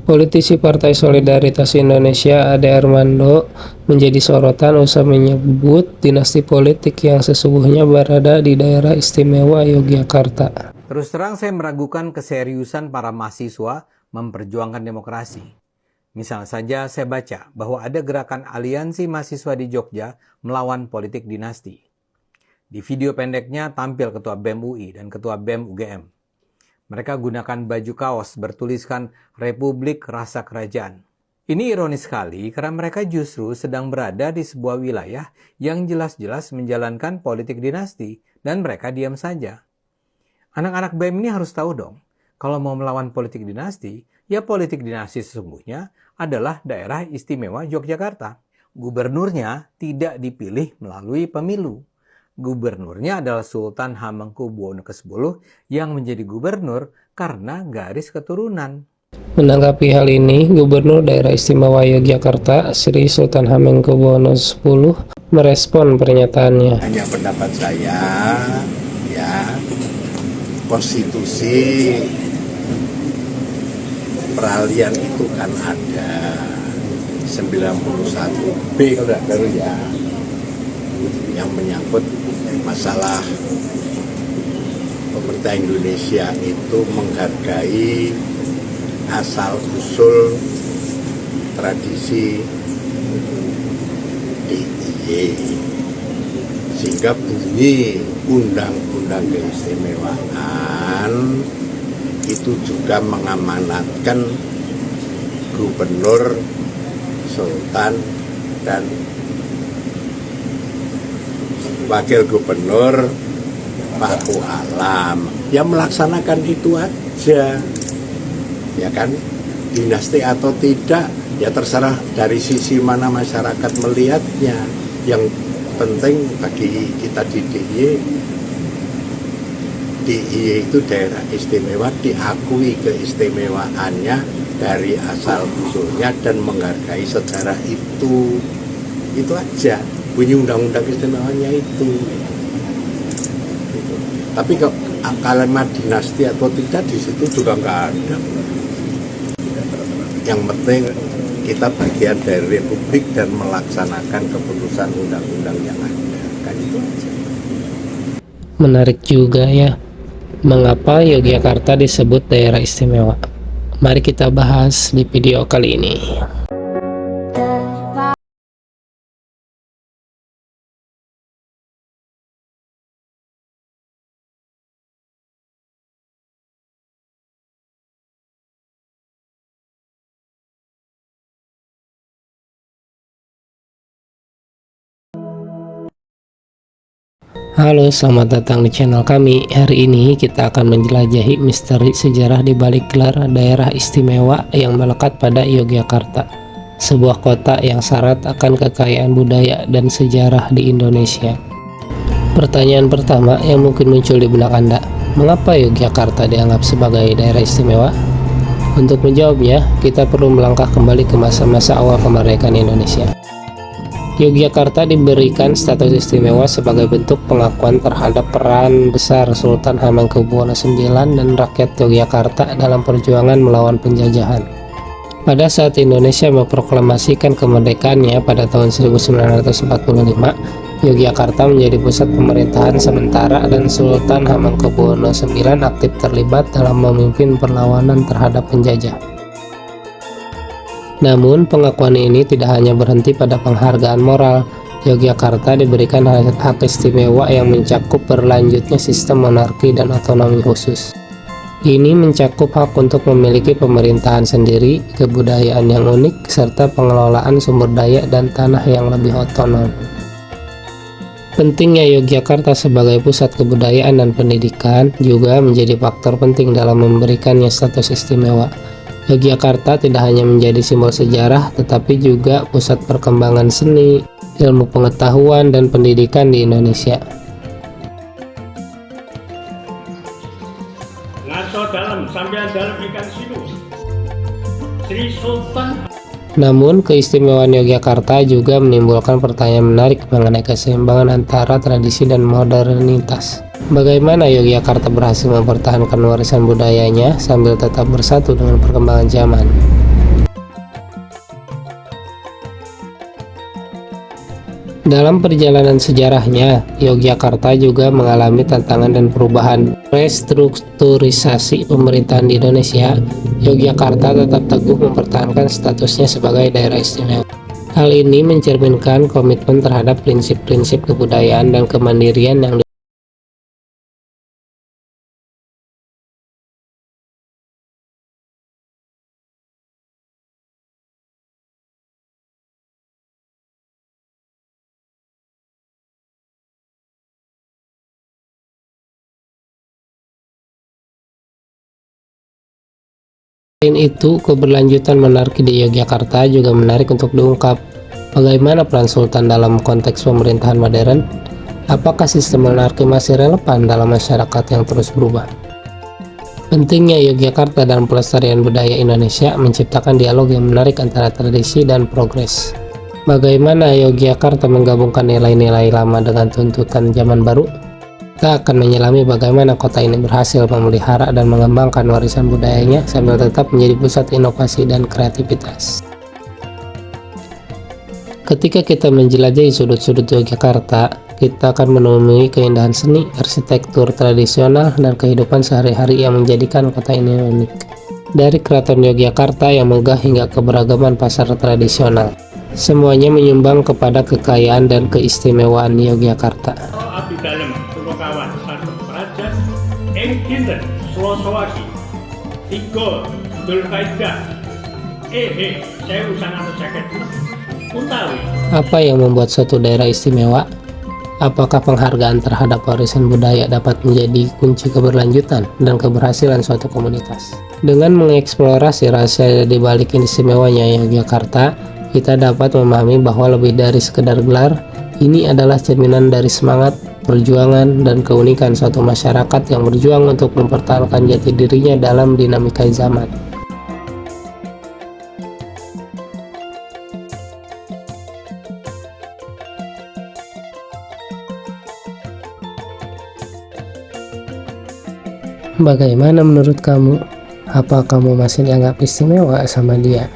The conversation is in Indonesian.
Politisi Partai Solidaritas Indonesia Ade Armando menjadi sorotan usai menyebut dinasti politik yang sesungguhnya berada di daerah istimewa Yogyakarta. Terus terang saya meragukan keseriusan para mahasiswa memperjuangkan demokrasi. Misalnya saja saya baca bahwa ada gerakan aliansi mahasiswa di Jogja melawan politik dinasti. Di video pendeknya tampil Ketua BEM UI dan Ketua BEM UGM. Mereka gunakan baju kaos bertuliskan Republik Rasa Kerajaan. Ini ironis sekali karena mereka justru sedang berada di sebuah wilayah yang jelas-jelas menjalankan politik dinasti dan mereka diam saja. Anak-anak BEM ini harus tahu dong, kalau mau melawan politik dinasti, ya politik dinasti sesungguhnya adalah daerah istimewa Yogyakarta. Gubernurnya tidak dipilih melalui pemilu. Gubernurnya adalah Sultan Hamengkubuwono ke-10 yang menjadi gubernur karena garis keturunan. Menanggapi hal ini, Gubernur Daerah Istimewa Yogyakarta Sri Sultan Hamengkubuwono X merespon pernyataannya. Hanya pendapat saya, ya, konstitusi peralihan itu kan ada 91B kalau tidak baru ya, yang menyangkut masalah pemerintah Indonesia itu menghargai asal-usul tradisi DIY, sehingga bunyi undang-undang keistimewaan itu juga mengamanatkan gubernur, sultan, dan wakil gubernur Paku Alam yang melaksanakan itu aja, ya kan, dinasti atau tidak ya terserah dari sisi mana masyarakat melihatnya. Yang penting bagi kita di DIY itu daerah istimewa, diakui keistimewaannya dari asal usulnya dan menghargai sejarah itu aja bunyi undang-undang istimewanya itu. Tapi kalimat dinasti atau tidak di situ juga nggak ada. Yang penting kita bagian dari republik dan melaksanakan keputusan undang-undang yang ada, kan itu aja. Menarik juga ya, mengapa Yogyakarta disebut daerah istimewa? Mari kita bahas di video kali ini. Halo, selamat datang di channel kami. Hari ini kita akan menjelajahi misteri sejarah di balik gelar daerah istimewa yang melekat pada Yogyakarta, sebuah kota yang syarat akan kekayaan budaya dan sejarah di Indonesia. Pertanyaan pertama yang mungkin muncul di benak Anda, mengapa Yogyakarta dianggap sebagai daerah istimewa? Untuk menjawabnya, kita perlu melangkah kembali ke masa-masa awal kemerdekaan Indonesia. Yogyakarta diberikan status istimewa sebagai bentuk pengakuan terhadap peran besar Sultan Hamengkubuwono IX dan rakyat Yogyakarta dalam perjuangan melawan penjajahan. Pada saat Indonesia memproklamasikan kemerdekaannya pada tahun 1945, Yogyakarta menjadi pusat pemerintahan sementara dan Sultan Hamengkubuwono IX aktif terlibat dalam memimpin perlawanan terhadap penjajah. Namun, pengakuan ini tidak hanya berhenti pada penghargaan moral. Yogyakarta diberikan hak istimewa yang mencakup berlanjutnya sistem monarki dan otonomi khusus. Ini mencakup hak untuk memiliki pemerintahan sendiri, kebudayaan yang unik, serta pengelolaan sumber daya dan tanah yang lebih otonom. Pentingnya Yogyakarta sebagai pusat kebudayaan dan pendidikan juga menjadi faktor penting dalam memberikannya status istimewa. Yogyakarta tidak hanya menjadi simbol sejarah, tetapi juga pusat perkembangan seni, ilmu pengetahuan, dan pendidikan di Indonesia. Ngaso dalam, sampean dalam ikan situ. Sri Sultan. Namun, keistimewaan Yogyakarta juga menimbulkan pertanyaan menarik mengenai keseimbangan antara tradisi dan modernitas. Bagaimana Yogyakarta berhasil mempertahankan warisan budayanya sambil tetap bersatu dengan perkembangan zaman? Dalam perjalanan sejarahnya, Yogyakarta juga mengalami tantangan dan perubahan. Restrukturisasi pemerintahan di Indonesia, Yogyakarta tetap teguh mempertahankan statusnya sebagai daerah istimewa. Hal ini mencerminkan komitmen terhadap prinsip-prinsip kebudayaan dan kemandirian yang Selain itu, keberlanjutan monarki di Yogyakarta juga menarik untuk diungkap. Bagaimana peran Sultan dalam konteks pemerintahan modern? Apakah sistem monarki masih relevan dalam masyarakat yang terus berubah? Pentingnya Yogyakarta dalam pelestarian budaya Indonesia menciptakan dialog yang menarik antara tradisi dan progres. Bagaimana Yogyakarta menggabungkan nilai-nilai lama dengan tuntutan zaman baru? Kita akan menyelami bagaimana kota ini berhasil memelihara dan mengembangkan warisan budayanya sambil tetap menjadi pusat inovasi dan kreativitas. Ketika kita menjelajahi sudut-sudut Yogyakarta, kita akan menemui keindahan seni, arsitektur tradisional, dan kehidupan sehari-hari yang menjadikan kota ini unik. Dari keraton Yogyakarta yang megah hingga keberagaman pasar tradisional, semuanya menyumbang kepada kekayaan dan keistimewaan Yogyakarta. Abdi dalem Punokawan sareng Praja ing dinten Selasa Wage 3 Dzulhijjah 1956 utawi. Apa yang membuat suatu daerah istimewa? Apakah penghargaan terhadap warisan budaya dapat menjadi kunci keberlanjutan dan keberhasilan suatu komunitas? Dengan mengeksplorasi rahasia di balik istimewanya Yogyakarta, kita dapat memahami bahwa lebih dari sekedar gelar, ini adalah cerminan dari semangat, perjuangan, dan keunikan suatu masyarakat yang berjuang untuk mempertahankan jati dirinya dalam dinamika zaman. Bagaimana menurut kamu? Apa kamu masih dianggap istimewa sama dia?